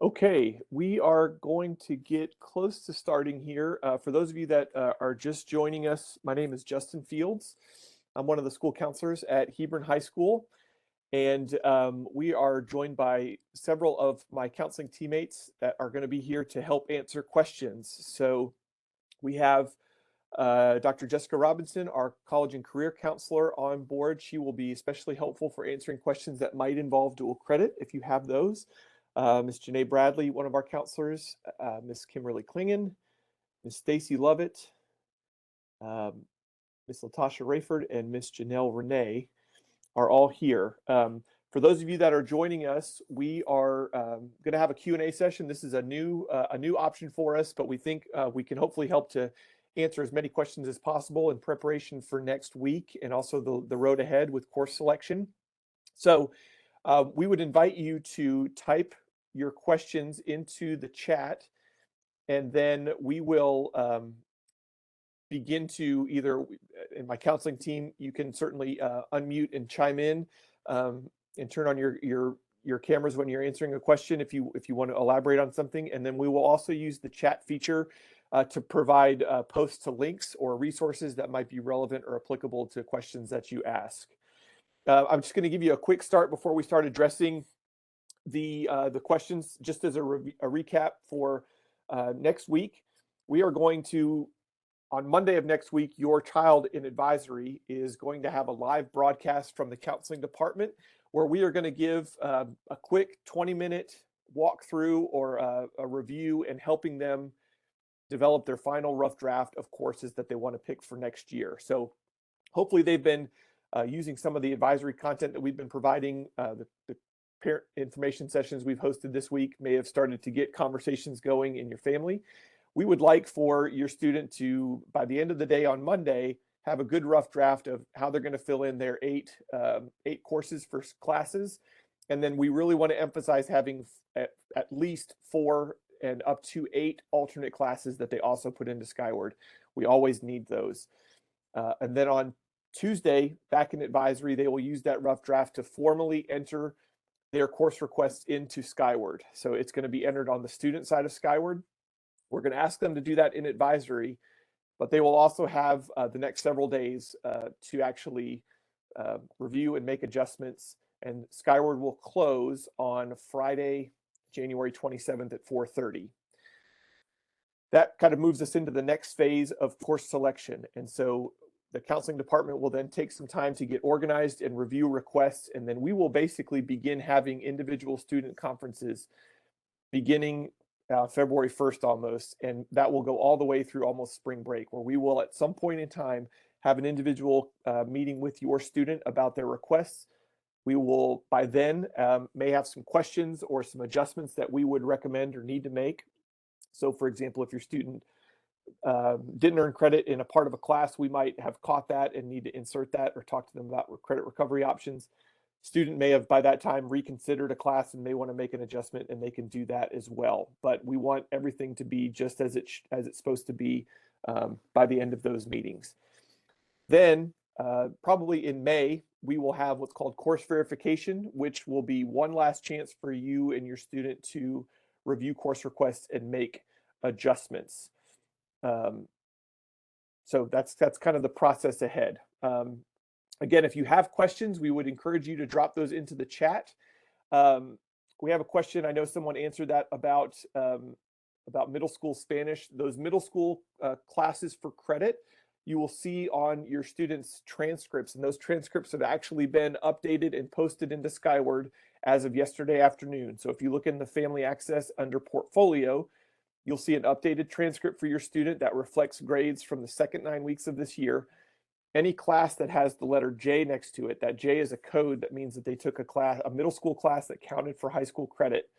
Okay, we are going to get close to starting here. For those of you that are just joining us, my name is Justin Fields. I'm one of the school counselors at Hebron High School, and we are joined by several of my counseling teammates that are going to be here to help answer questions. So we have Dr. Jessica Robinson, our college and career counselor, on board. She will be especially helpful for answering questions that might involve dual credit if you have those. Ms. Janae Bradley, one of our counselors, Ms. Kimberly Klingen, Ms. Stacy Lovett, um, Ms. Latasha Rayford, and Ms. Janelle Renee are all here. For those of you that are joining us, we are going to have a Q&A session. This is a new option for us, but we think we can hopefully help to answer as many questions as possible in preparation for next week and also the road ahead with course selection. So we would invite you to type your questions into the chat, and then we will begin to either, in my counseling team, you can certainly unmute and chime in and turn on your cameras when you're answering a question if you want to elaborate on something. And then we will also use the chat feature to provide posts to links or resources that might be relevant or applicable to questions that you ask. I'm just going to give you a quick start before we start addressing the questions, just as a recap for next week. We are going to, on Monday of next week, your child in advisory is going to have a live broadcast from the counseling department where we are going to give a quick 20-minute walkthrough or a review and helping them develop their final rough draft of courses that they want to pick for next year. So hopefully they've been using some of the advisory content that we've been providing. The parent information sessions we've hosted this week may have started to get conversations going in your family. We would like for your student to, by the end of the day on Monday, have a good rough draft of how they're going to fill in their eight courses for classes. And then we really want to emphasize having at least 4 and up to 8 alternate classes that they also put into Skyward. We always need those. And then on Tuesday, back in advisory, they will use that rough draft to formally enter their course requests into Skyward. So it's going to be entered on the student side of Skyward. We're going to ask them to do that in advisory, but they will also have the next several days to actually review and make adjustments. And Skyward will close on Friday, January 27th at 4:30. That kind of moves us into the next phase of course selection. And so the counseling department will then take some time to get organized and review requests. And then we will basically begin having individual student conferences beginning February 1st almost. And that will go all the way through almost spring break, where we will at some point in time have an individual meeting with your student about their requests. We will by then may have some questions or some adjustments that we would recommend or need to make. So for example, if your student didn't earn credit in a part of a class, we might have caught that and need to insert that or talk to them about credit recovery options. Student may have by that time reconsidered a class and may want to make an adjustment, and they can do that as well. But we want everything to be just as it's supposed to be by the end of those meetings. Then probably in May, we will have what's called course verification, which will be one last chance for you and your student to review course requests and make adjustments. So that's kind of the process ahead. Again, if you have questions, we would encourage you to drop those into the chat. We have a question. I know someone answered that about middle school Spanish. Those middle school classes for credit, you will see on your students' transcripts, and those transcripts have actually been updated and posted into Skyward as of yesterday afternoon. So if you look in the Family Access under Portfolio, you'll see an updated transcript for your student that reflects grades from the second 9 weeks of this year. Any class that has the letter J next to it, that J is a code that means that they took a middle school class that counted for high school credit.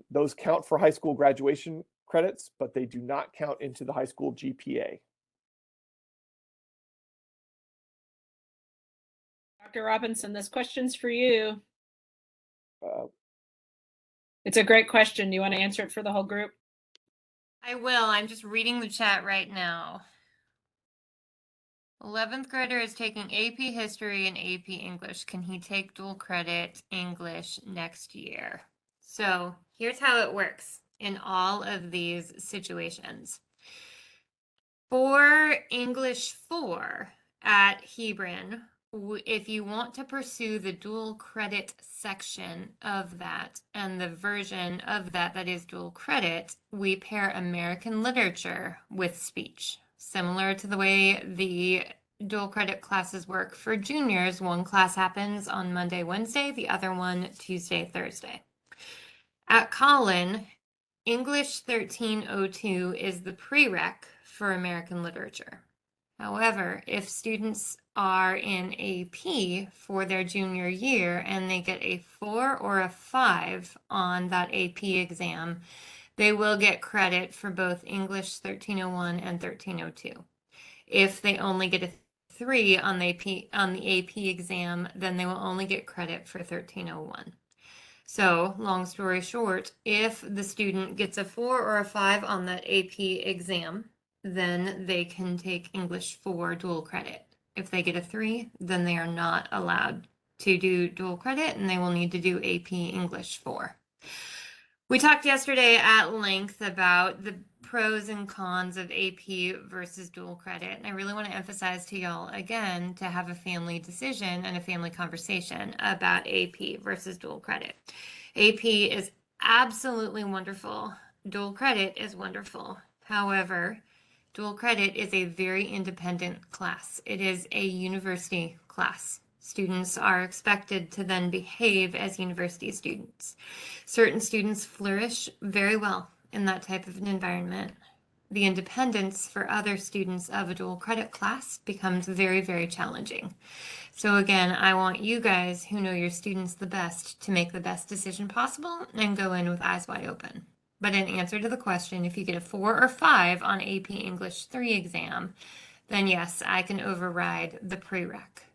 Those count for high school graduation credits, but they do not count into the high school GPA. Dr. Robinson, this question's for you. Uh, It's a great question. Do you want to answer it for the whole group? I will. I'm just reading the chat right now. 11th grader is taking AP History and AP English. Can he take dual credit English next year? So here's how it works in all of these situations. For English 4 at Hebron, if you want to pursue the dual credit section of that and the version of that that is dual credit, we pair American literature with speech. Similar to the way the dual credit classes work for juniors, one class happens on Monday, Wednesday, the other one Tuesday, Thursday. At Collin, English 1302 is the prereq for American literature. However, if students are in AP for their junior year and they get a 4 or a 5 on that AP exam, they will get credit for both English 1301 and 1302. If they only get a 3 on the AP exam, then they will only get credit for 1301. So, long story short, if the student gets a 4 or a 5 on that AP exam, then they can take English 4 dual credit. If they get a 3, then they are not allowed to do dual credit and they will need to do AP English 4. We talked yesterday at length about the pros and cons of AP versus dual credit. And I really want to emphasize to y'all again to have a family decision and a family conversation about AP versus dual credit. AP is absolutely wonderful. Dual credit is wonderful. However, dual credit is a very independent class. It is a university class. Students are expected to then behave as university students. Certain students flourish very well in that type of an environment. The independence for other students of a dual credit class becomes very, very challenging. So again, I want you guys who know your students the best to make the best decision possible and go in with eyes wide open. But in answer to the question, if you get a 4 or 5 on AP English 3 exam, then yes, I can override the prereq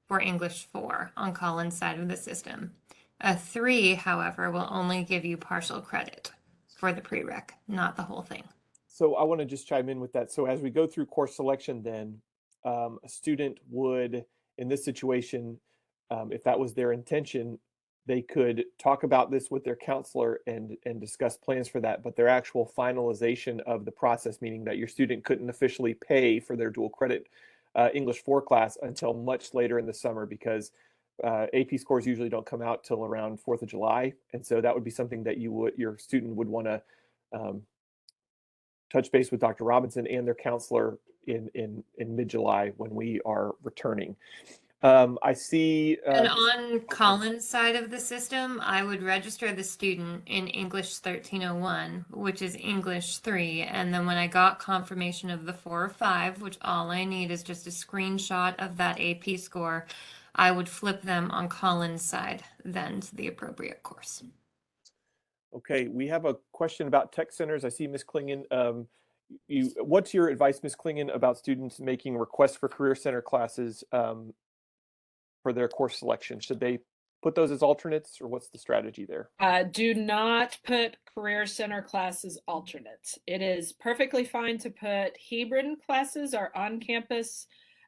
for English 4 on Collin's side of the system. A 3, however, will only give you partial credit for the prereq, not the whole thing. So I want to just chime in with that. So as we go through course selection, then a student would, in this situation, if that was their intention, they could talk about this with their counselor and discuss plans for that. But their actual finalization of the process, meaning that your student couldn't officially pay for their dual credit English 4 class until much later in the summer, because AP scores usually don't come out till around 4th of July. And so that would be something that your student would want to touch base with Dr. Robinson and their counselor in mid-July when we are returning. I see. And on Collin's side of the system, I would register the student in English 1301, which is English 3. And then when I got confirmation of the 4 or 5, which all I need is just a screenshot of that AP score, I would flip them on Collin's side then to the appropriate course. Okay, we have a question about tech centers. I see Ms. Klingen. What's your advice, Ms. Klingen, about students making requests for Career Center classes for their course selection? Should they put those as alternates, or what's the strategy there? Do not put Career Center classes alternates. It is perfectly fine to put Hebron classes or on-campus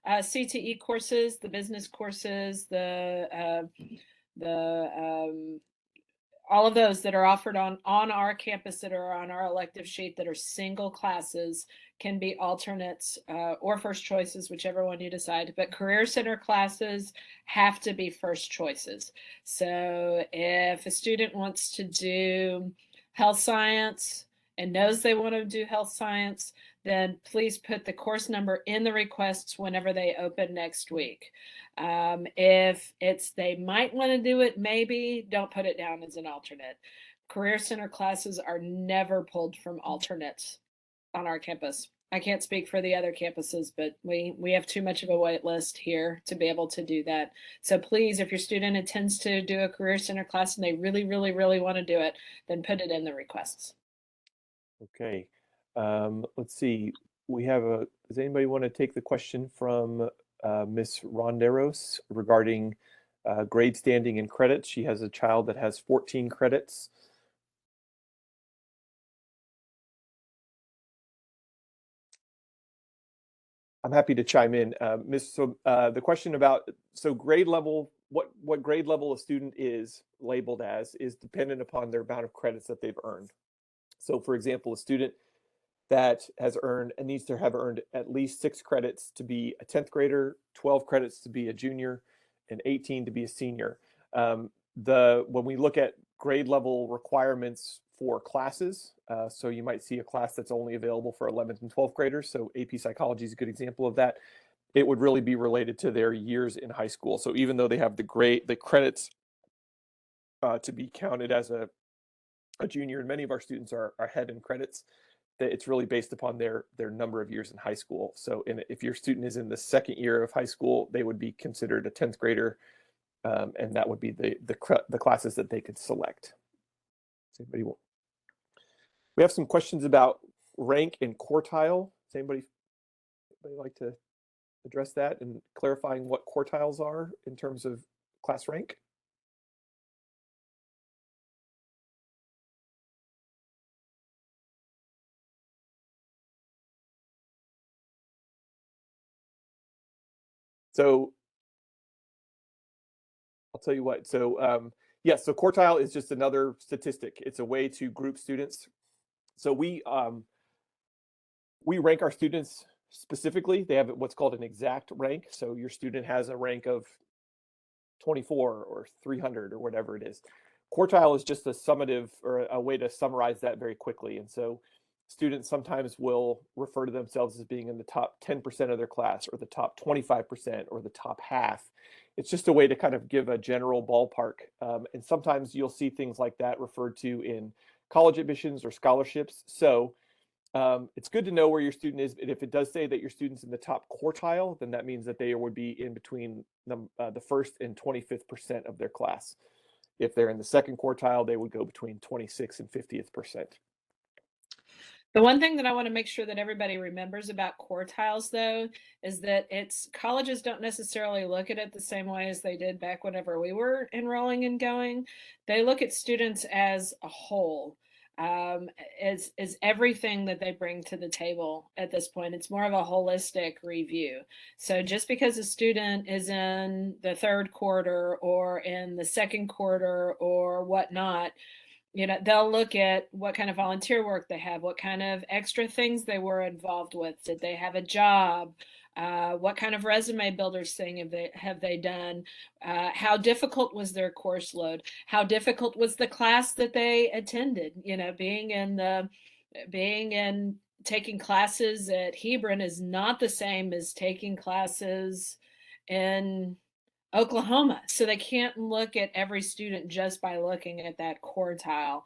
CTE courses, the business courses, all of those that are offered on our campus that are on our elective sheet that are single classes can be alternates or first choices, whichever one you decide. But Career Center classes have to be first choices. So if a student wants to do health science and knows they want to do health science, then please put the course number in the requests whenever they open next week. If it's they might want to do it, maybe don't put it down as an alternate. Career Center classes are never pulled from alternates on our campus. I can't speak for the other campuses, but we have too much of a wait list here to be able to do that. So please, if your student intends to do a Career Center class and they really, really, really want to do it, then put it in the requests. Okay, let's see. Does anybody want to take the question from Ms. Ronderos regarding grade standing and credits? She has a child that has 14 credits. I'm happy to chime in. The question about, so grade level what grade level a student is labeled as is dependent upon their amount of credits that they've earned. So for example, a student that has earned and needs to have earned at least 6 credits to be a 10th grader, 12 credits to be a junior, and 18 to be a senior. When we look at grade level requirements for classes, so you might see a class that's only available for 11th and 12th graders. So AP Psychology is a good example of that. It would really be related to their years in high school. So even though they have the credits to be counted as a junior, and many of our students are ahead in credits, that it's really based upon their number of years in high school. So if your student is in the second year of high school, they would be considered a 10th grader, and that would be the classes that they could select. Does anybody we have some questions about rank and quartile. Does anybody like to address that and clarifying what quartiles are in terms of class rank? So I'll tell you what. So yes, so quartile is just another statistic. It's a way to group students. So we rank our students specifically. They have what's called an exact rank. So your student has a rank of 24 or 300 or whatever it is. Quartile is just a summative or a way to summarize that very quickly. And so students sometimes will refer to themselves as being in the top 10% of their class, or the top 25%, or the top half. It's just a way to kind of give a general ballpark. And sometimes you'll see things like that referred to in college admissions or scholarships. So it's good to know where your student is. But if it does say that your student's in the top quartile, then that means that they would be in between the first and 25th% of their class. If they're in the second quartile, they would go between 26th and 50th%. The one thing that I want to make sure that everybody remembers about quartiles, though, is that colleges don't necessarily look at it the same way as they did back whenever we were enrolling and going. They look at students as a whole, as everything that they bring to the table at this point. It's more of a holistic review. So just because a student is in the third quarter or in the second quarter or whatnot, they'll look at what kind of volunteer work they have, what kind of extra things they were involved with. Did they have a job? What kind of resume builders thing have they done? How difficult was their course load? How difficult was the class that they attended? Taking classes at Hebron is not the same as taking classes in Oklahoma. So they can't look at every student just by looking at that quartile.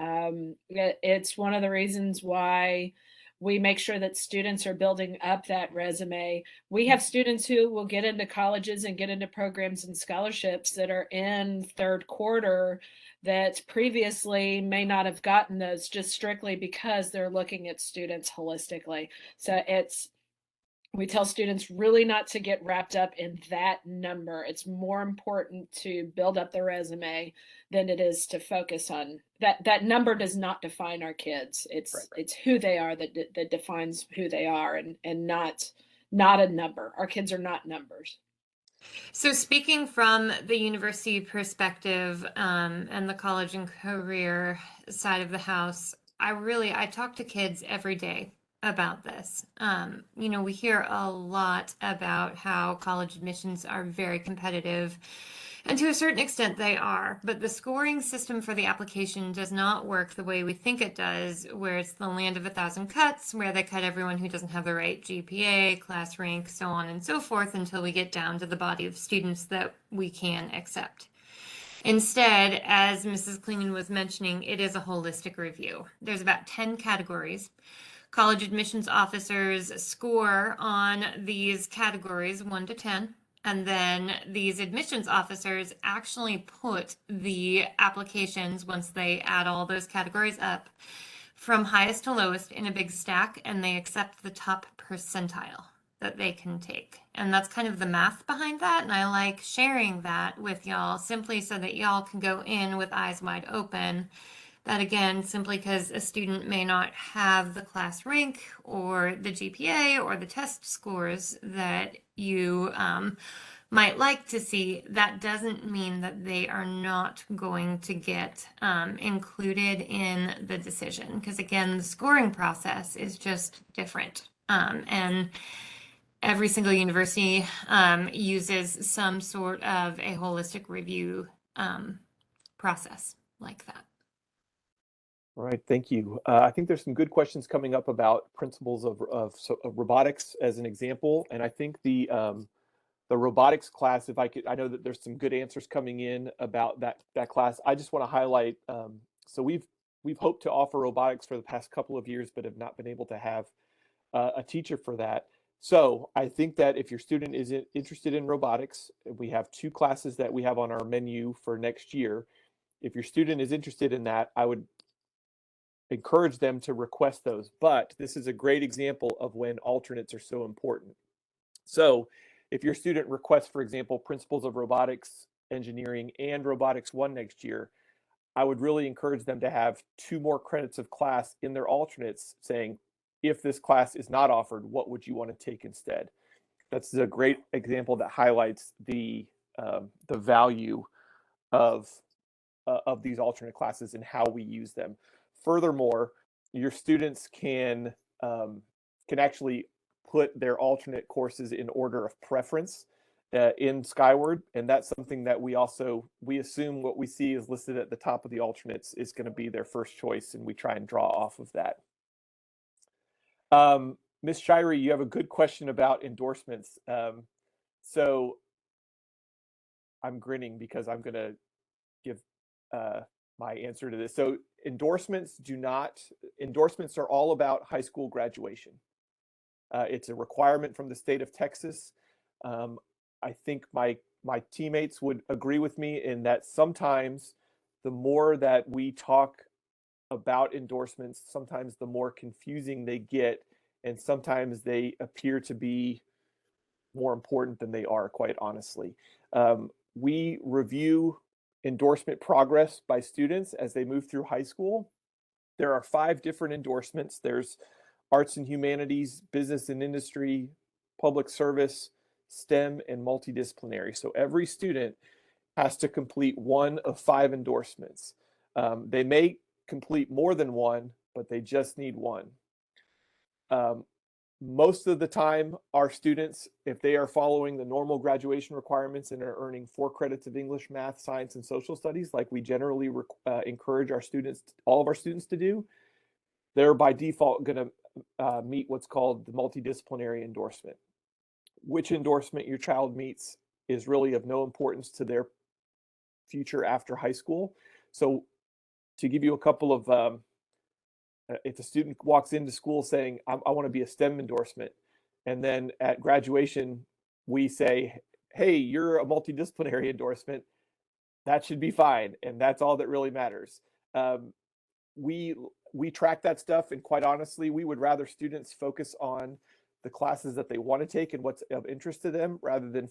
It's one of the reasons why we make sure that students are building up that resume. We have students who will get into colleges and get into programs and scholarships that are in third quarter that previously may not have gotten those, just strictly because they're looking at students holistically. So we tell students really not to get wrapped up in that number. It's more important to build up the resume than it is to focus on that. That number does not define our kids. It's who they are that defines who they are, and not a number. Our kids are not numbers. So speaking from the university perspective, and the college and career side of the house, I talk to kids every day about this. We hear a lot about how college admissions are very competitive, and to a certain extent they are, but the scoring system for the application does not work the way we think it does, where it's the land of 1,000 cuts, where they cut everyone who doesn't have the right GPA, class rank, so on and so forth, until we get down to the body of students that we can accept. Instead, as Mrs. Klingen was mentioning, it is a holistic review. There's about 10 categories. College admissions officers score on these categories 1 to 10, and then these admissions officers actually put the applications, once they add all those categories up, from highest to lowest in a big stack, and they accept the top percentile that they can take. And that's kind of the math behind that, and I like sharing that with y'all simply so that y'all can go in with eyes wide open. That again, simply because a student may not have the class rank or the GPA or the test scores that you might like to see, that doesn't mean that they are not going to get included in the decision. Because again, the scoring process is just different. And every single university uses some sort of a holistic review process like that. All right, thank you. I think there's some good questions coming up about principles of robotics as an example, and I think the robotics class, if I could, I know that there's some good answers coming in about that class. I just want to highlight. So we've hoped to offer robotics for the past couple of years, but have not been able to have a teacher for that. So I think that if your student is interested in robotics, we have 2 classes that we have on our menu for next year. If your student is interested in that, I would encourage them to request those. But this is a great example of when alternates are so important. So if your student requests, for example, Principles of Robotics Engineering and Robotics 1 next year, I would really encourage them to have 2 more credits of class in their alternates saying, if this class is not offered, what would you want to take instead? That's a great example that highlights the value of these alternate classes and how we use them. Furthermore, your students can actually put their alternate courses in order of preference in Skyward, and that's something that we assume what we see is listed at the top of the alternates is going to be their first choice, and we try and draw off of that. Ms. Shirey, you have a good question about endorsements. So I'm grinning because I'm going to give my answer to this. So endorsements are all about high school graduation. It's a requirement from the state of Texas. I think my teammates would agree with me in that sometimes the more that we talk about endorsements, sometimes the more confusing they get, and sometimes they appear to be more important than they are, quite honestly. We review endorsement progress by students as they move through high school. There are 5 different endorsements. There's arts and humanities, business and industry, public service, STEM, and multidisciplinary. So every student has to complete one of 5 endorsements. They may complete more than one, but they just need one. Most of the time, our students, if they are following the normal graduation requirements and are earning 4 credits of English, math, science, and social studies, like we generally encourage our students, all of our students to do, they're by default going to meet what's called the multidisciplinary endorsement. Which endorsement your child meets is really of no importance to their future after high school. So to give you a couple of if a student walks into school saying, I want to be a STEM endorsement, and then at graduation, we say, hey, you're a multidisciplinary endorsement, that should be fine. And that's all that really matters. We track that stuff. And quite honestly, we would rather students focus on the classes that they want to take and what's of interest to them rather than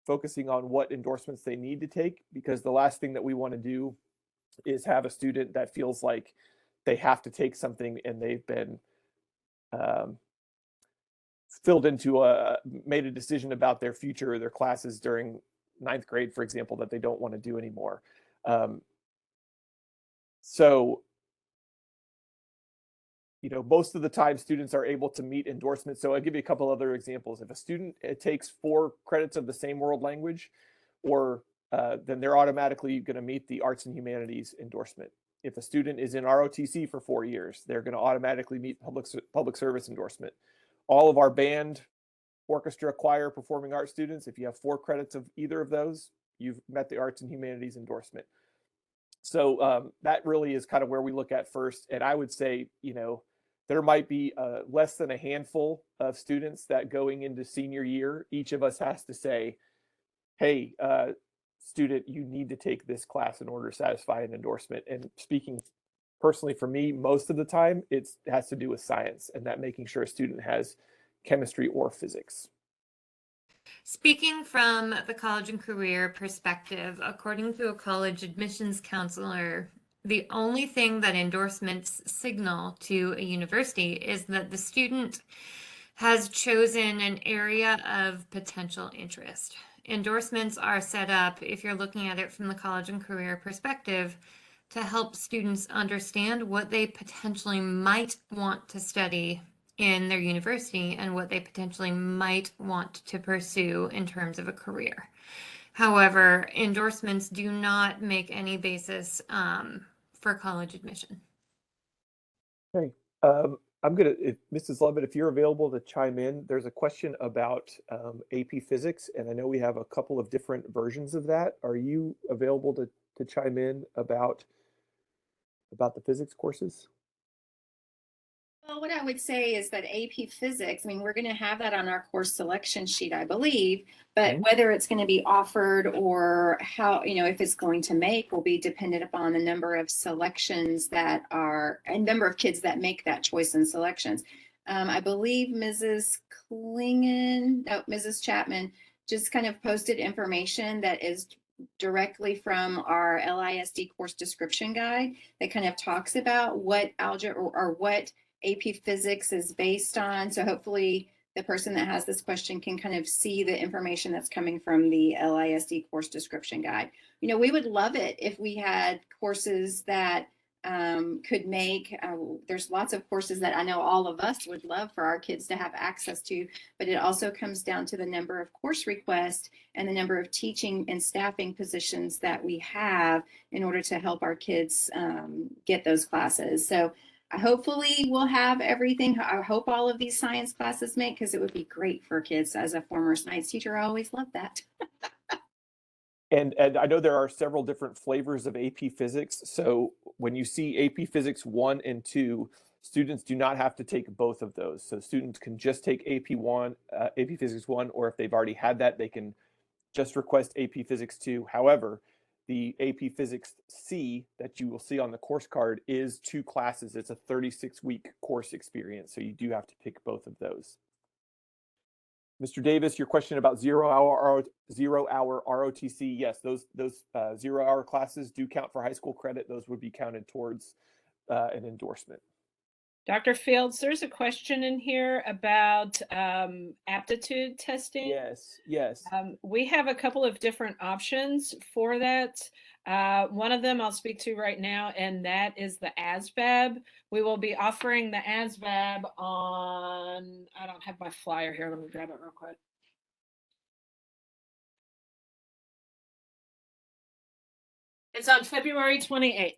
focusing on what endorsements they need to take, because the last thing that we want to do is have a student that feels like they have to take something and they've been made a decision about their future or their classes during 9th grade, for example, that they don't want to do anymore. So, most of the time students are able to meet endorsements. So I'll give you a couple other examples. If a student takes 4 credits of the same world language, then they're automatically going to meet the arts and humanities endorsement. If a student is in ROTC for 4 years, they're going to automatically meet public service endorsement. All of our band, orchestra, choir, performing arts students, if you have 4 credits of either of those, you've met the arts and humanities endorsement. So that really is kind of where we look at first. And I would say, there might be less than a handful of students that going into senior year, each of us has to say, hey, student, you need to take this class in order to satisfy an endorsement. And speaking personally for me, most of the time it has to do with science and that making sure a student has chemistry or physics. Speaking from the college and career perspective, according to a college admissions counselor, the only thing that endorsements signal to a university is that the student has chosen an area of potential interest. endorsements are set up, if you're looking at it from the college and career perspective, to help students understand what they potentially might want to study in their university and what they potentially might want to pursue in terms of a career. However, endorsements do not make any basis for college admission. Okay. I'm gonna, if Mrs. Lovett, if you're available to chime in, there's a question about AP Physics, and I know we have a couple of different versions of that. Are you available to chime in about the physics courses? Well, what I would say is that AP Physics, I mean, we're going to have that on our course selection sheet, I believe, but Mhm. whether it's going to be offered or how, if it's going to make will be dependent upon the number of selections that are, a number of kids that make that choice in selections. I believe Mrs. Mrs. Chapman just kind of posted information that is directly from our LISD course description guide that kind of talks about what algebra or what AP Physics is based on. So hopefully the person that has this question can kind of see the information that's coming from the LISD course description guide. We would love it if we had courses that could make, there's lots of courses that I know all of us would love for our kids to have access to, but it also comes down to the number of course requests and the number of teaching and staffing positions that we have in order to help our kids get those classes. So hopefully we'll have everything. I hope all of these science classes make, because it would be great for kids. As a former science teacher, I always love that. And I know there are several different flavors of AP Physics. So when you see AP Physics 1 and 2, students do not have to take both of those. So students can just take AP Physics 1, or if they've already had that, they can just request AP Physics 2. However, the AP Physics C that you will see on the course card is 2 classes. It's a 36-week course experience. So you do have to pick both of those. Mr. Davis, your question about 0 hour ROTC, yes, those 0 hour classes do count for high school credit. Those would be counted towards an endorsement. Dr. Fields, there's a question in here about aptitude testing. Yes. We have a couple of different options for that. One of them I'll speak to right now, and that is the ASVAB. We will be offering the ASVAB on, I don't have my flyer here. Let me grab it real quick. It's on February 28th.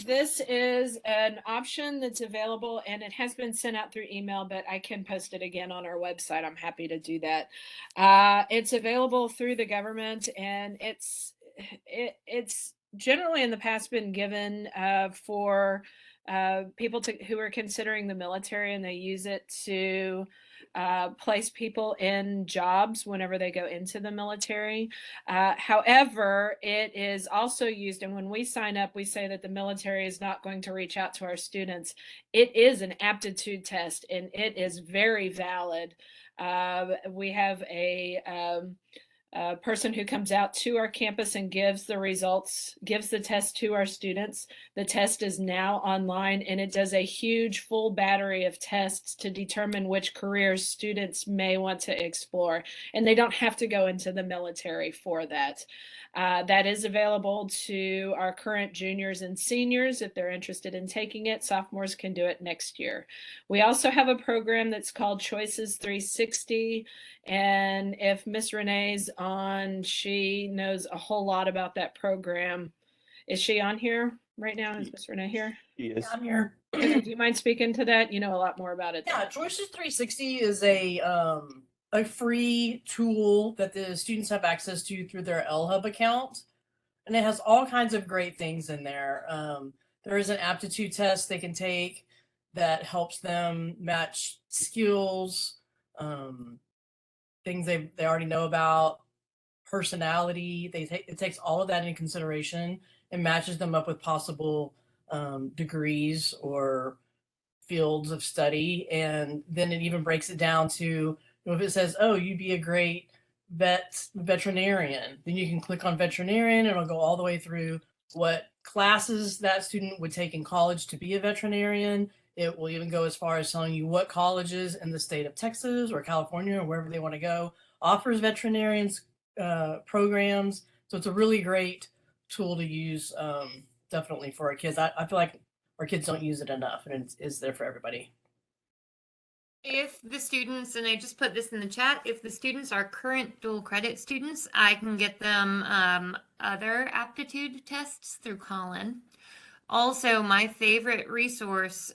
This is an option that's available, and it has been sent out through email, but I can post it again on our website. I'm happy to do that. It's available through the government, and it's generally in the past been given for people who are considering the military, and they use it to place people in jobs whenever they go into the military. However, it is also used, and when we sign up, we say that the military is not going to reach out to our students. It is an aptitude test, and it is very valid. We have a person who comes out to our campus and gives the results, gives the test to our students. The test is now online, and it does a huge full battery of tests to determine which careers students may want to explore. And they don't have to go into the military for that. That is available to our current juniors and seniors if they're interested in taking it. Sophomores can do it next year. We also have a program that's called Choices 360. And if Miss Renee's on, she knows a whole lot about that program. Is she on here right now? Is Miss Renee here? She is. I'm here. Do you mind speaking to that? You know a lot more about it. Yeah, Choices 360 is a free tool that the students have access to through their LHub account, and it has all kinds of great things in there. There is an aptitude test they can take that helps them match skills, things they already know about, personality. It takes all of that into consideration and matches them up with possible degrees or fields of study. And then it even breaks it down to, if it says, oh, you'd be a great veterinarian, then you can click on veterinarian, and it'll go all the way through what classes that student would take in college to be a veterinarian. It will even go as far as telling you what colleges in the state of Texas or California or wherever they want to go offers veterinarians programs. So it's a really great tool to use, definitely for our kids. I feel like our kids don't use it enough, and it's there for everybody. If the students, and I just put this in the chat, if the students are current dual credit students, I can get them other aptitude tests through Colin. Also, my favorite resource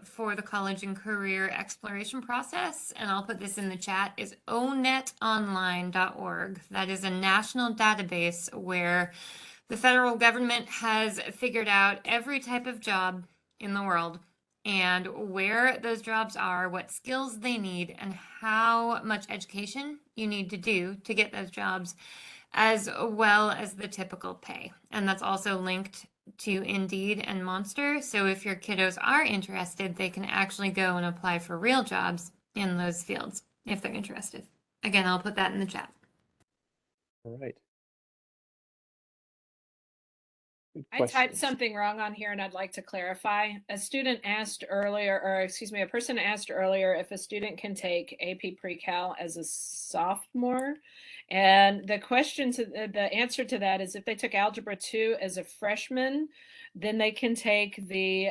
for the college and career exploration process, and I'll put this in the chat, is onetonline.org. That is a national database where the federal government has figured out every type of job in the world and where those jobs are, what skills they need, and how much education you need to do to get those jobs, as well as the typical pay. And that's also linked to Indeed and Monster. So if your kiddos are interested, they can actually go and apply for real jobs in those fields if they're interested. Again, I'll put that in the chat. All right. Good I typed questions. something wrong on here and I'd like to clarify. A student asked earlier, or excuse me, a person asked earlier if a student can take AP Pre-Cal as a sophomore. And the answer to that is if they took Algebra 2 as a freshman, then they can take the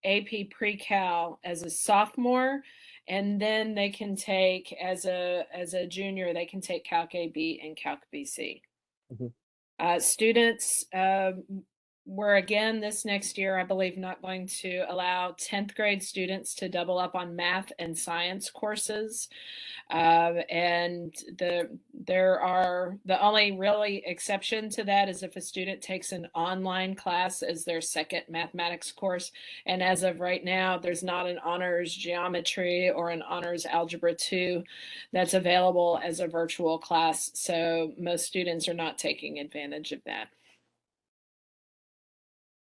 AP Pre-Cal as a sophomore. And then they can take as a junior, they can take Calc AB and Calc BC. Students were again this next year, I believe, not going to allow 10th grade students to double up on math and science courses. And the only really exception to that is if a student takes an online class as their second mathematics course. And as of right now, there's not an honors geometry or an honors algebra 2 that's available as a virtual class. So most students are not taking advantage of that.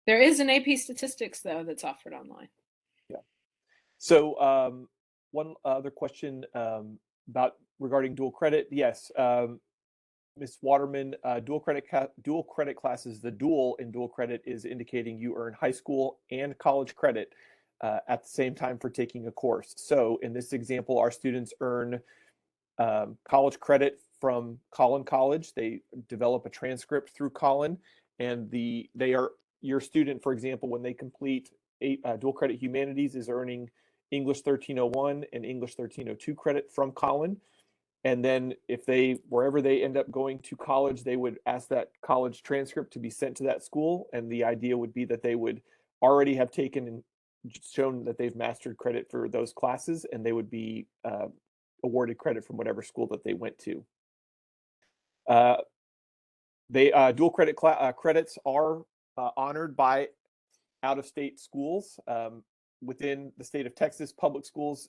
There is an AP statistics though that's offered online. Yeah. So one other question about regarding dual credit. Yes, Ms. Waterman, dual credit classes. The dual in dual credit is indicating you earn high school and college credit at the same time for taking a course. So in this example, our students earn college credit from Collin College. They develop a transcript through Collin, and your student, for example, when they complete dual credit humanities, is earning English 1301 and English 1302 credit from Collin. And then if wherever they end up going to college, they would ask that college transcript to be sent to that school. And the idea would be that they would already have taken and shown that they've mastered credit for those classes, and they would be awarded credit from whatever school that they went to. Dual credit credits are honored by out-of-state schools. Within the state of Texas, public schools,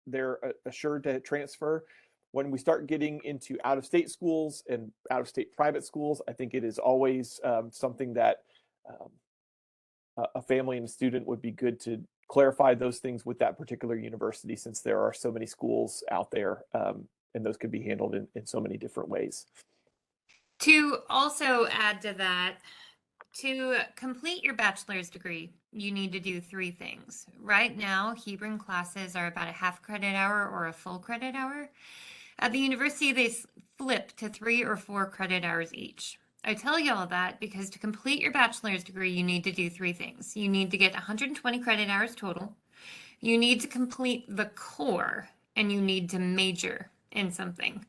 they're assured to transfer. When we start getting into out-of-state schools and out-of-state private schools, I think it is always something that a family and a student would be good to clarify those things with that particular university, since there are so many schools out there, and those could be handled in so many different ways. To also add to that, to complete your bachelor's degree, you need to do 3 things. Right now, Hebron classes are about a half credit hour or a full credit hour. At the university, they flip to 3 or 4 credit hours each. I tell you all that because to complete your bachelor's degree, you need to do 3 things. You need to get 120 credit hours total. You need to complete the core, and you need to major in something.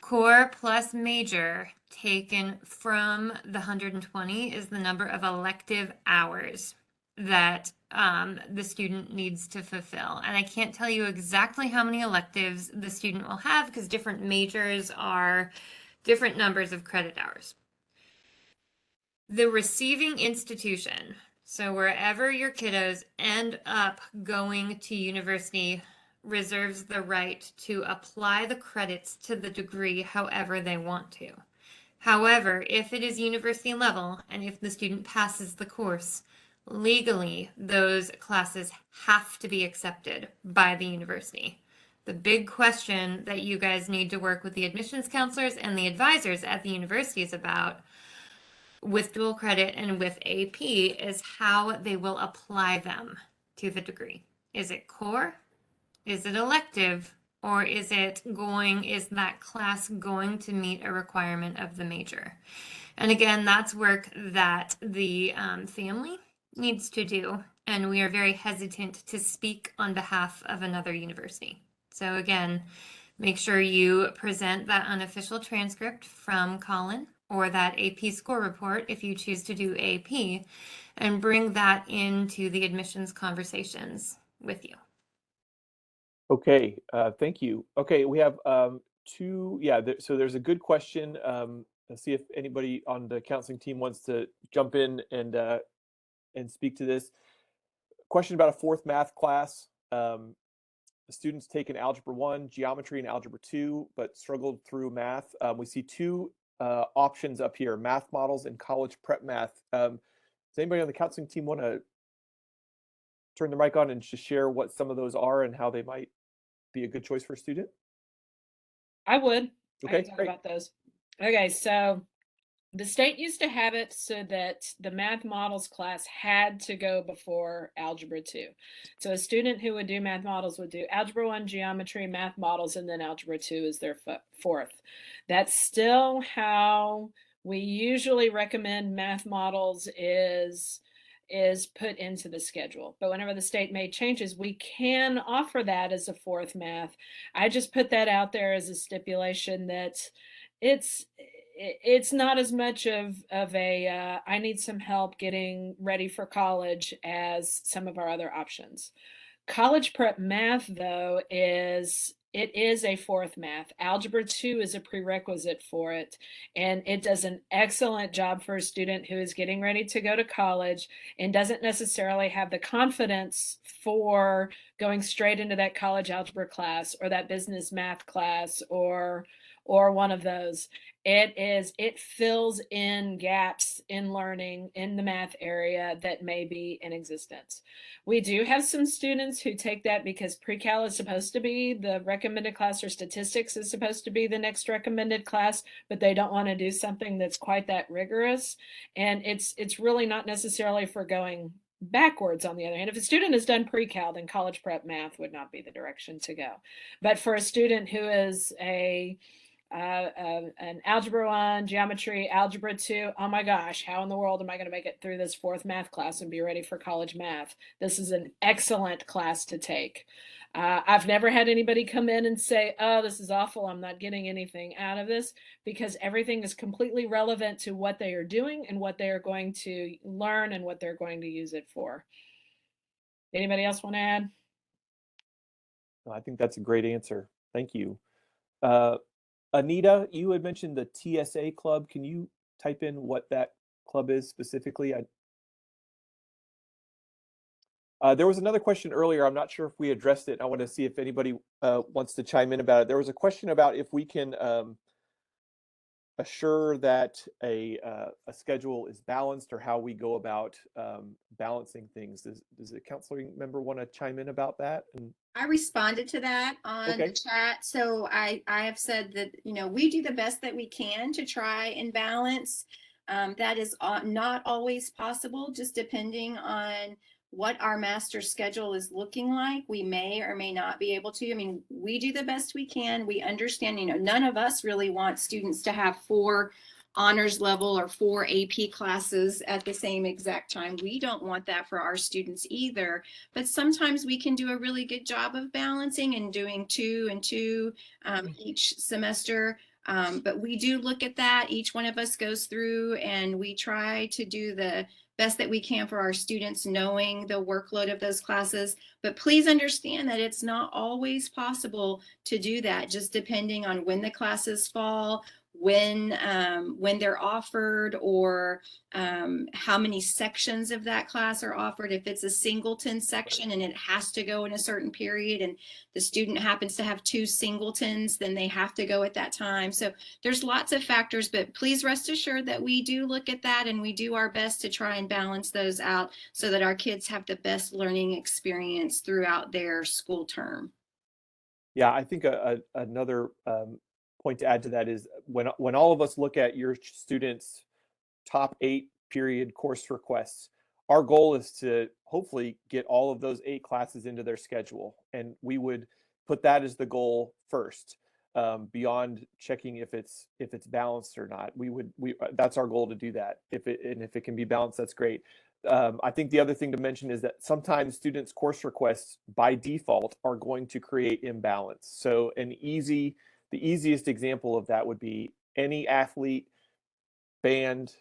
Core plus major taken from the 120 is the number of elective hours that the student needs to fulfill. And I can't tell you exactly how many electives the student will have because different majors are different numbers of credit hours. The receiving institution, so wherever your kiddos end up going to university, reserves the right to apply the credits to the degree however they want to. However, if it is university level and if the student passes the course, legally those classes have to be accepted by the university. The big question that you guys need to work with the admissions counselors and the advisors at the universities about with dual credit and with AP is how they will apply them to the degree. Is it core? Is it elective, or is that class going to meet a requirement of the major? And again, that's work that the family needs to do, and we are very hesitant to speak on behalf of another university. So again, make sure you present that unofficial transcript from Colin or that AP score report if you choose to do AP, and bring that into the admissions conversations with you. Okay, thank you. Okay, we have two, yeah, so there's a good question. Let's see if anybody on the counseling team wants to jump in and speak to this. Question about a fourth math class. The students taken Algebra 1, Geometry, and Algebra 2, but struggled through math. We see two options up here, math models and college prep math. Does anybody on the counseling team want to turn the mic on and just share what some of those are and how they might be a good choice for a student? I would. I Okay, can talk great. about those. Okay, so the state used to have it so that the math models class had to go before Algebra 2. So a student who would do math models would do Algebra 1, Geometry, math models, and then Algebra 2 is their fourth. That's still how we usually recommend math models is put into the schedule. But whenever the state made changes, we can offer that as a fourth math. I just put that out there as a stipulation that it's not as much of a I need some help getting ready for college as some of our other options. College prep math, though, is a fourth math. Algebra 2 is a prerequisite for it, and it does an excellent job for a student who is getting ready to go to college and doesn't necessarily have the confidence for going straight into that college algebra class or that business math class or one of those. It fills in gaps in learning in the math area that may be in existence. We do have some students who take that because pre-cal is supposed to be the recommended class, or statistics is supposed to be the next recommended class, but they don't want to do something that's quite that rigorous. And it's really not necessarily for going backwards. On the other hand, if a student has done pre-cal, then college prep math would not be the direction to go. But for a student who is an Algebra 1, Geometry, Algebra 2. Oh my gosh, how in the world am I going to make it through this fourth math class and be ready for college math? This is an excellent class to take. I've never had anybody come in and say, oh, this is awful, I'm not getting anything out of this, because everything is completely relevant to what they are doing and what they are going to learn and what they're going to use it for. Anybody else want to add? I think that's a great answer. Thank you. Anita, you had mentioned the TSA club. Can you type in what that club is specifically? There was another question earlier. I'm not sure if we addressed it. I want to see if anybody wants to chime in about it. There was a question about if we can assure that a schedule is balanced, or how we go about balancing things. Does a counseling member want to chime in about that? And I responded to that on Okay. the chat. So I have said that, we do the best that we can to try and balance. That is not always possible, just depending on what our master schedule is looking like. We may or may not be able to. I mean, we do the best we can. We understand, none of us really want students to have 4 honors level or 4 AP classes at the same exact time. We don't want that for our students either. But sometimes we can do a really good job of balancing and doing 2 and 2 each semester. But we do look at that. Each one of us goes through and we try to do the best that we can for our students, knowing the workload of those classes. But please understand that it's not always possible to do that, just depending on when the classes fall, when they're offered, or how many sections of that class are offered. If it's a singleton section and it has to go in a certain period, and the student happens to have 2 singletons, then they have to go at that time. So there's lots of factors, but please rest assured that we do look at that and we do our best to try and balance those out so that our kids have the best learning experience throughout their school term. Yeah, I think another point to add to that is when all of us look at your students' top 8 period course requests, our goal is to hopefully get all of those 8 classes into their schedule. And we would put that as the goal first, beyond checking if it's balanced or not. That's our goal to do that. If it can be balanced, that's great. I think the other thing to mention is that sometimes students' course requests by default are going to create imbalance. So the easiest example of that would be any athlete, band,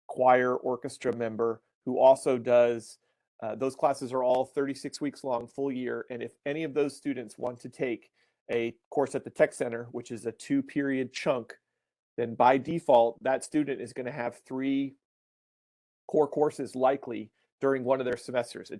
choir, orchestra member who also does, those classes are all 36 weeks long, full year. And if any of those students want to take a course at the Tech Center, which is a 2-period chunk, then by default, that student is going to have 3 core courses likely during one of their semesters.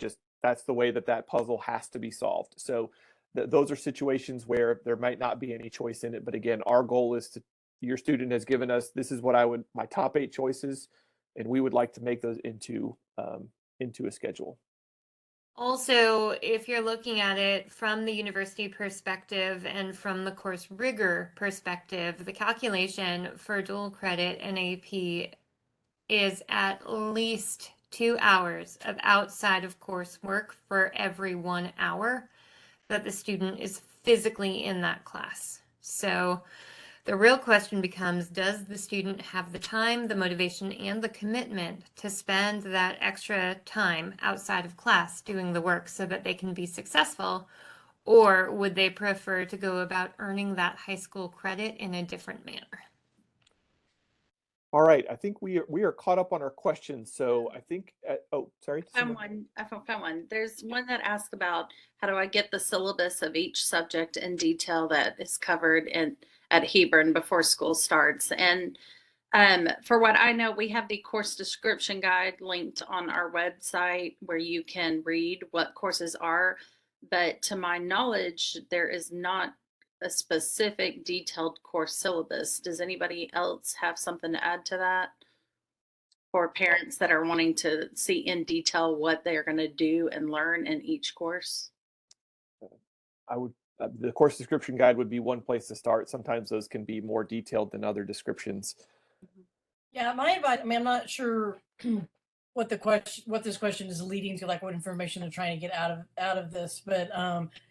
That's the way that puzzle has to be solved. So those are situations where there might not be any choice in it. But again, our goal is your student has given us, this is what my top 8 choices, and we would like to make those into a schedule. Also, if you're looking at it from the university perspective and from the course rigor perspective, the calculation for dual credit and AP is at least 2 hours of outside of course work for every 1 hour that the student is physically in that class. So the real question becomes, does the student have the time, the motivation, and the commitment to spend that extra time outside of class doing the work so that they can be successful? Or would they prefer to go about earning that high school credit in a different manner? All right, I think we are caught up on our questions. So I think, oh, sorry. I found one. There's one that asks about how do I get the syllabus of each subject in detail that is covered at Hebron before school starts. And for what I know, we have the course description guide linked on our website where you can read what courses are. But to my knowledge, there is not a specific detailed course syllabus. Does anybody else have something to add to that? For parents that are wanting to see in detail what they're going to do and learn in each course? The course description guide would be one place to start. Sometimes those can be more detailed than other descriptions. Yeah, my advice, I mean, I'm not sure what this question is leading to, like what information they're trying to get out of this. But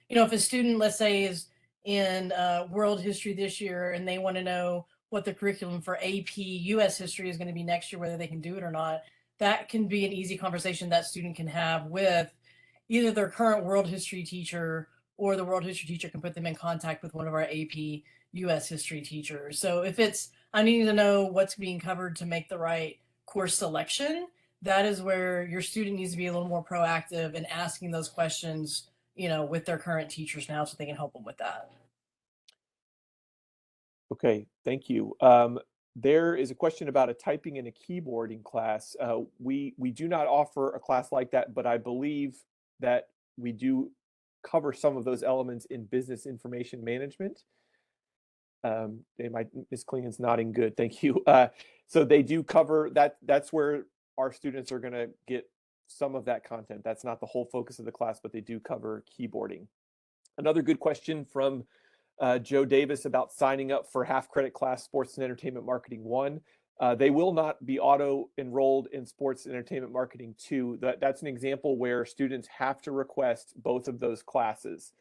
if a student, let's say, is in world history this year and they want to know what the curriculum for AP US history is going to be next year, whether they can do it or not, that can be an easy conversation that student can have with either their current world history teacher, or the world history teacher can put them in contact with one of our AP US history teachers. So if it's, I need to know what's being covered to make the right course selection, that is where your student needs to be a little more proactive in asking those questions, with their current teachers now, so they can help them with that. Okay, thank you. There is a question about a typing and a keyboarding class. We do not offer a class like that, but I believe that we do cover some of those elements in business information management. Ms. Klingen's nodding good, thank you. So they do cover that. That's where our students are going to get some of that content. That's not the whole focus of the class, but they do cover keyboarding. Another good question from Joe Davis about signing up for half credit class Sports and Entertainment Marketing 1. They will not be auto enrolled in Sports and Entertainment Marketing 2. That's an example where students have to request both of those classes.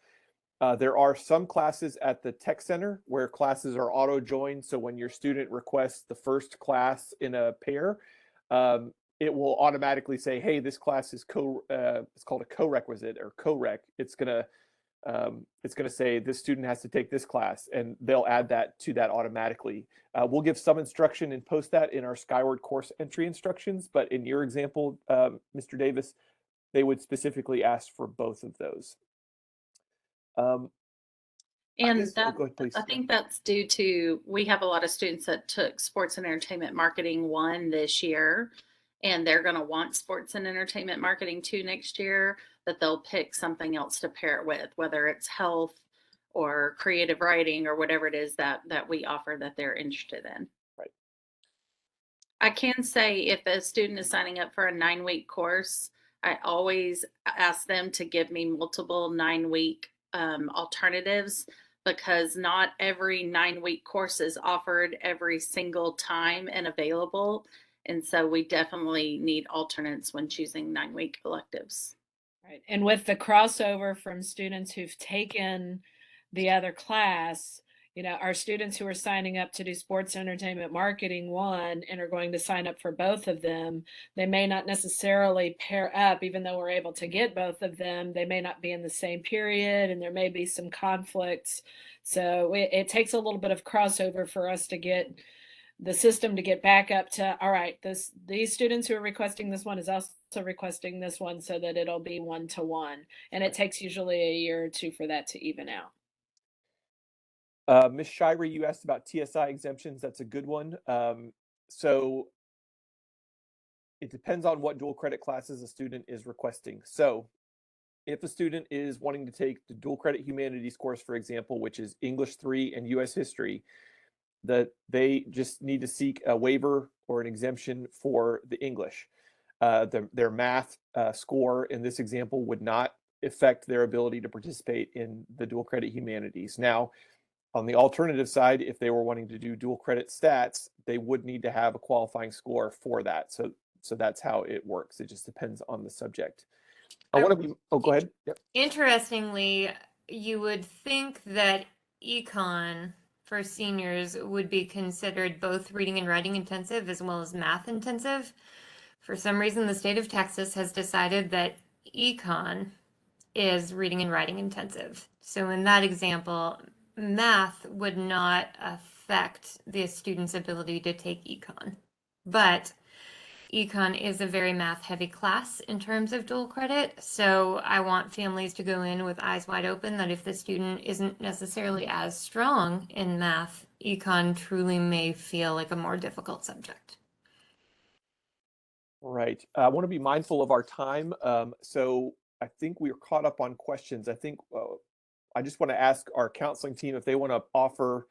There are some classes at the Tech Center where classes are auto joined. So when your student requests the first class in a pair, it will automatically say, hey, this class is it's called a co-requisite or co-rec. It's gonna say this student has to take this class, and they'll add that to that automatically. We'll give some instruction and post that in our Skyward course entry instructions, but in your example, Mr. Davis, they would specifically ask for both of those. And go ahead, please. I think that's due to, we have a lot of students that took Sports and Entertainment Marketing 1 this year, and they're going to want Sports and Entertainment Marketing 2 next year, that they'll pick something else to pair it with, whether it's health or creative writing or whatever it is that we offer that they're interested in. Right. I can say if a student is signing up for a 9-week course, I always ask them to give me multiple 9-week alternatives, because not every 9-week course is offered every single time and available. And so we definitely need alternates when choosing 9-week electives. Right. And with the crossover from students who've taken the other class, our students who are signing up to do sports entertainment marketing one and are going to sign up for both of them, they may not necessarily pair up, even though we're able to get both of them. They may not be in the same period and there may be some conflicts. So it takes a little bit of crossover for us to get the system to get back up to, all right, these students who are requesting this one is also requesting this one, so that it'll be 1-to-1. And it takes usually a year or two for that to even out. Ms. Shirey, you asked about TSI exemptions. That's a good one. So it depends on what dual credit classes a student is requesting. So if a student is wanting to take the dual credit humanities course, for example, which is English 3 and US history, that they just need to seek a waiver or an exemption for the English. Their math score in this example would not affect their ability to participate in the dual credit humanities. Now, on the alternative side, if they were wanting to do dual credit stats, they would need to have a qualifying score for that. So that's how it works. It just depends on the subject. I want to be, oh, go ahead. Yep. Interestingly, you would think that econ for seniors would be considered both reading and writing intensive as well as math intensive. For some reason, the state of Texas has decided that econ is reading and writing intensive. So in that example, math would not affect the student's ability to take econ. But econ is a very math heavy class in terms of dual credit. So I want families to go in with eyes wide open that if the student isn't necessarily as strong in math, econ truly may feel like a more difficult subject. Right. I want to be mindful of our time. So I think we're caught up on questions. I think I just want to ask our counseling team if they want to offer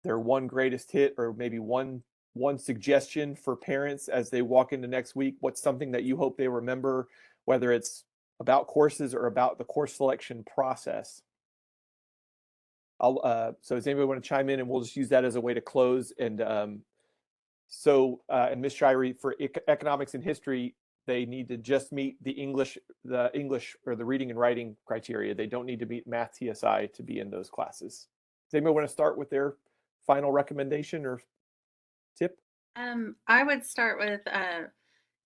their one greatest hit or maybe one suggestion for parents as they walk into next week. What's something that you hope they remember, whether it's about courses or about the course selection process? So does anybody want to chime in, and we'll just use that as a way to close. And and Ms. Shirey, for economics and history, they need to just meet the English or the reading and writing criteria. They don't need to meet math TSI to be in those classes. Does anybody want to start with their final recommendation or tip? I would start with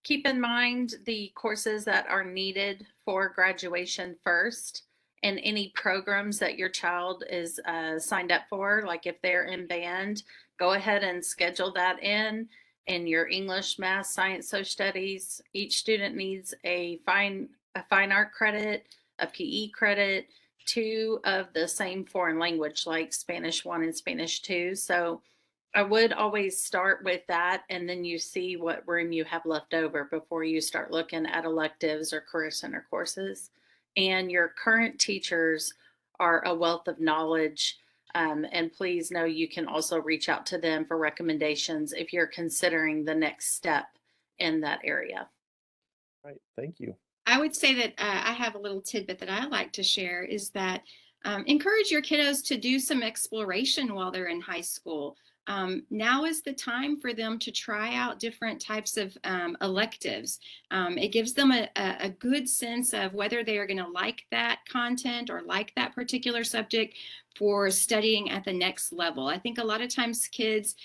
keep in mind the courses that are needed for graduation first, and any programs that your child is signed up for. Like if they're in band, go ahead and schedule that in your English, math, science, social studies. Each student needs a fine art credit, a PE credit, 2 of the same foreign language, like Spanish 1 and Spanish 2. So I would always start with that, and then you see what room you have left over before you start looking at electives or career center courses. And your current teachers are a wealth of knowledge. And please know you can also reach out to them for recommendations if you're considering the next step in that area. Right. Thank you. I would say that I have a little tidbit that I like to share is that encourage your kiddos to do some exploration while they're in high school. Now is the time for them to try out different types of electives. It gives them a good sense of whether they are going to like that content or like that particular subject for studying at the next level. I think a lot of times kids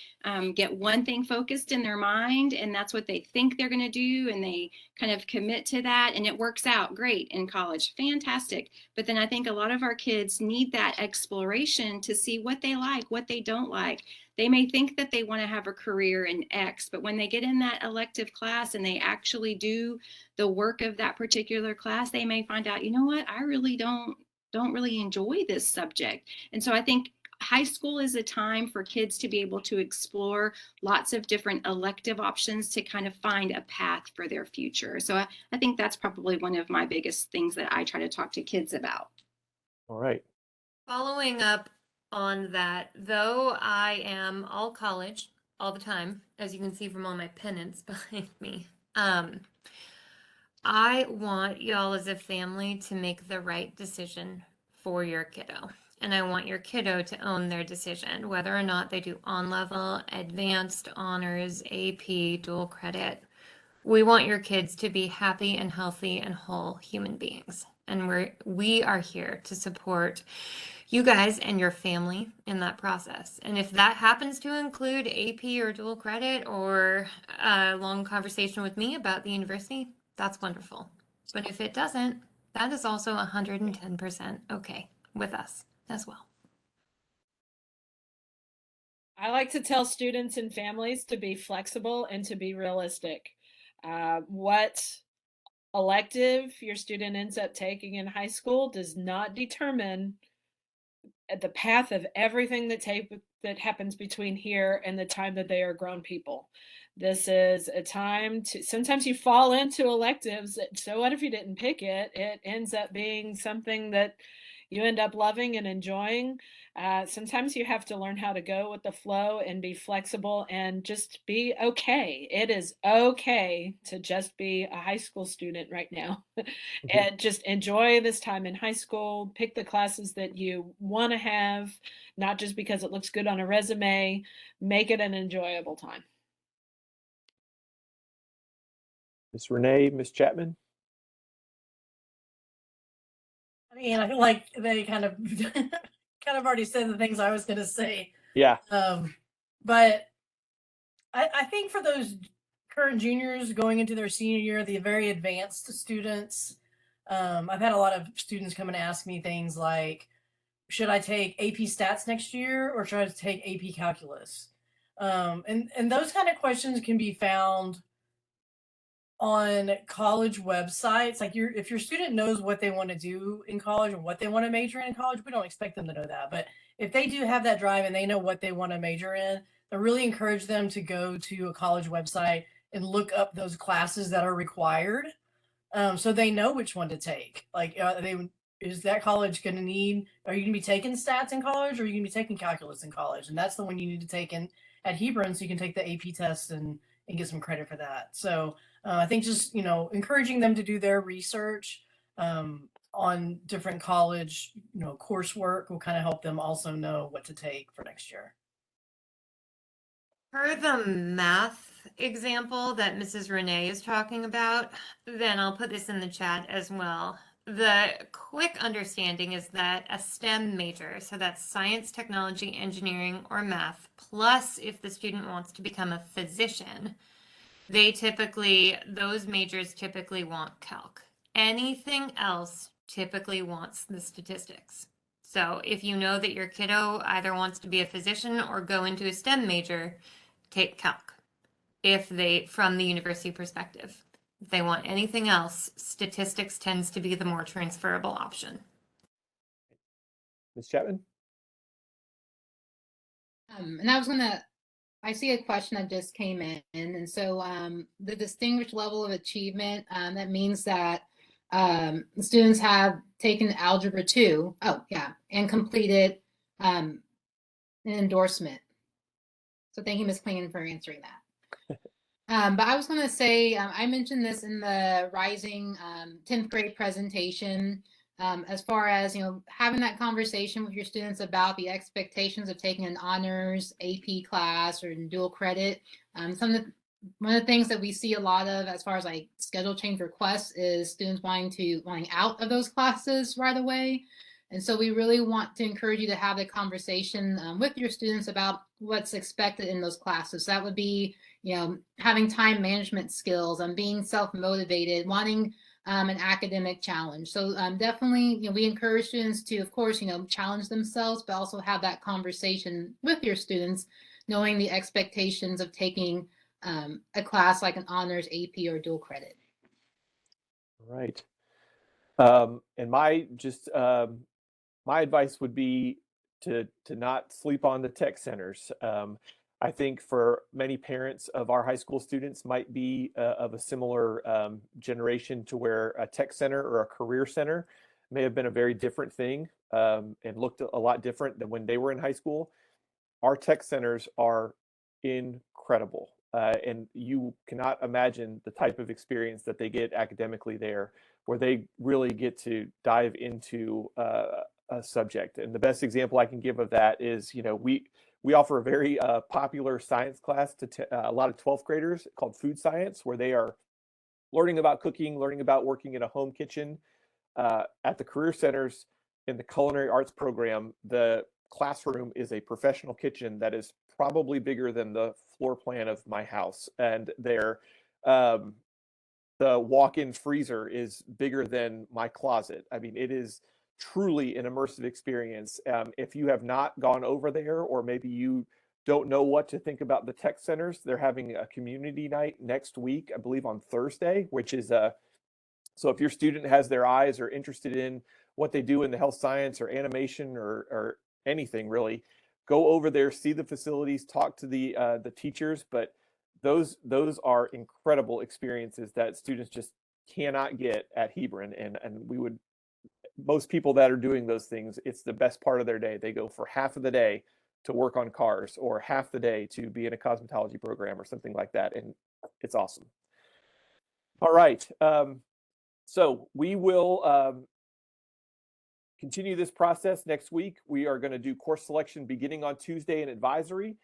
get one thing focused in their mind, and that's what they think they're going to do, and they kind of commit to that, and it works out great in college. Fantastic. But then I think a lot of our kids need that exploration to see what they like, what they don't like. They may think that they want to have a career in X, but when they get in that elective class and they actually do the work of that particular class, they may find out, you know what, I really don't really enjoy this subject. And so I think high school is a time for kids to be able to explore lots of different elective options to kind of find a path for their future. So I think that's probably one of my biggest things that I try to talk to kids about. All right. Following up on that, though I am all college all the time, as you can see from all my pennants behind me, I want y'all as a family to make the right decision for your kiddo. And I want your kiddo to own their decision, whether or not they do on-level, advanced, honors, AP, dual credit. We want your kids to be happy and healthy and whole human beings. And we are here to support you guys and your family in that process. And if that happens to include AP or dual credit or a long conversation with me about the university, that's wonderful. But if it doesn't, that is also 110% okay with us as well. I like to tell students and families to be flexible and to be realistic. What elective your student ends up taking in high school does not determine the path of everything that happens between here and the time that they are grown people. This is a time to, sometimes you fall into electives. So what if you didn't pick it? It ends up being something that you end up loving and enjoying. Sometimes you have to learn how to go with the flow and be flexible and just be okay. It is okay to just be a high school student right now and just enjoy this time in high school. Pick the classes that you want to have, not just because it looks good on a resume. Make it an enjoyable time. Ms. Renee, Ms. Chapman? I mean, I feel like they kind of already said the things I was going to say. Yeah. But I think for those current juniors going into their senior year, the very advanced students, I've had a lot of students come and ask me things like, should I take AP Stats next year or should I take AP Calculus? And those kind of questions can be found on college websites. Like if your student knows what they want to do in college and what they want to major in college, we don't expect them to know that. But if they do have that drive and they know what they want to major in, I really encourage them to go to a college website and look up those classes that are required, so they know which one to take. Like, is that college going to need? Are you going to be taking stats in college, or are you going to be taking calculus in college? And that's the one you need to take in at Hebron, so you can take the AP test and get some credit for that. So I think just encouraging them to do their research on different college coursework will kind of help them also know what to take for next year. For the math example that Mrs. Renee is talking about, then I'll put this in the chat as well. The quick understanding is that a STEM major, so that's science, technology, engineering, or math, plus if the student wants to become a physician, those majors typically want calc. Anything else typically wants the statistics. So if you know that your kiddo either wants to be a physician or go into a STEM major, take calc. From the university perspective, if they want anything else, statistics tends to be the more transferable option. Ms. Chapman? And I see a question that just came in. And so the distinguished level of achievement, that means that students have taken Algebra 2, and completed an endorsement. So thank you, Ms. Klingon, for answering that. But I was going to say, I mentioned this in the Rising 10th grade presentation, as far as, having that conversation with your students about the expectations of taking an honors AP class or dual credit. One of the things that we see a lot of as far as like schedule change requests is students wanting out of those classes right away. And so we really want to encourage you to have the conversation with your students about what's expected in those classes. So that would be, having time management skills and being self-motivated, wanting an academic challenge. So definitely, we encourage students to, of course, challenge themselves, but also have that conversation with your students, knowing the expectations of taking a class like an honors, AP, or dual credit. Right. And my advice would be to not sleep on the tech centers. I think for many parents of our high school students might be of a similar generation to where a tech center or a career center may have been a very different thing and looked a lot different than when they were in high school. Our tech centers are incredible. And you cannot imagine the type of experience that they get academically there, where they really get to dive into a subject. And the best example I can give of that is, we offer a very popular science class to a lot of 12th graders called food science, where they are learning about cooking, learning about working in a home kitchen. at the Career Centers in the Culinary Arts program, the classroom is a professional kitchen that is probably bigger than the floor plan of my house. And the walk-in freezer is bigger than my closet. I mean, it is truly an immersive experience. If you have not gone over there, or maybe you don't know what to think about the tech centers, they're having a community night next week, I believe on Thursday, which is so if your student has their eyes or interested in what they do in the health science or animation or anything really, go over there, see the facilities, talk to the teachers. But those are incredible experiences that students just cannot get at Hebron, and we would, most people that are doing those things, it's the best part of their day. They go for half of the day to work on cars, or half the day to be in a cosmetology program or something like that, and it's awesome. All right, so we will continue this process next week. We are going to do course selection beginning on Tuesday and advisory.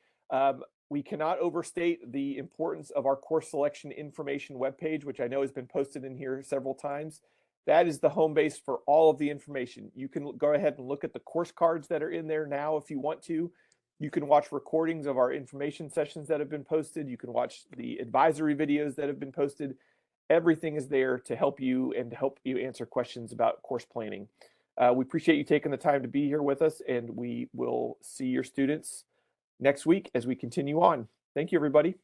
We cannot overstate the importance of our course selection information webpage, which I know has been posted in here several times. That is the home base for all of the information. You can go ahead and look at the course cards that are in there now if you want to. You can watch recordings of our information sessions that have been posted. You can watch the advisory videos that have been posted. Everything is there to help you and to help you answer questions about course planning. We appreciate you taking the time to be here with us, and we will see your students next week as we continue on. Thank you, everybody.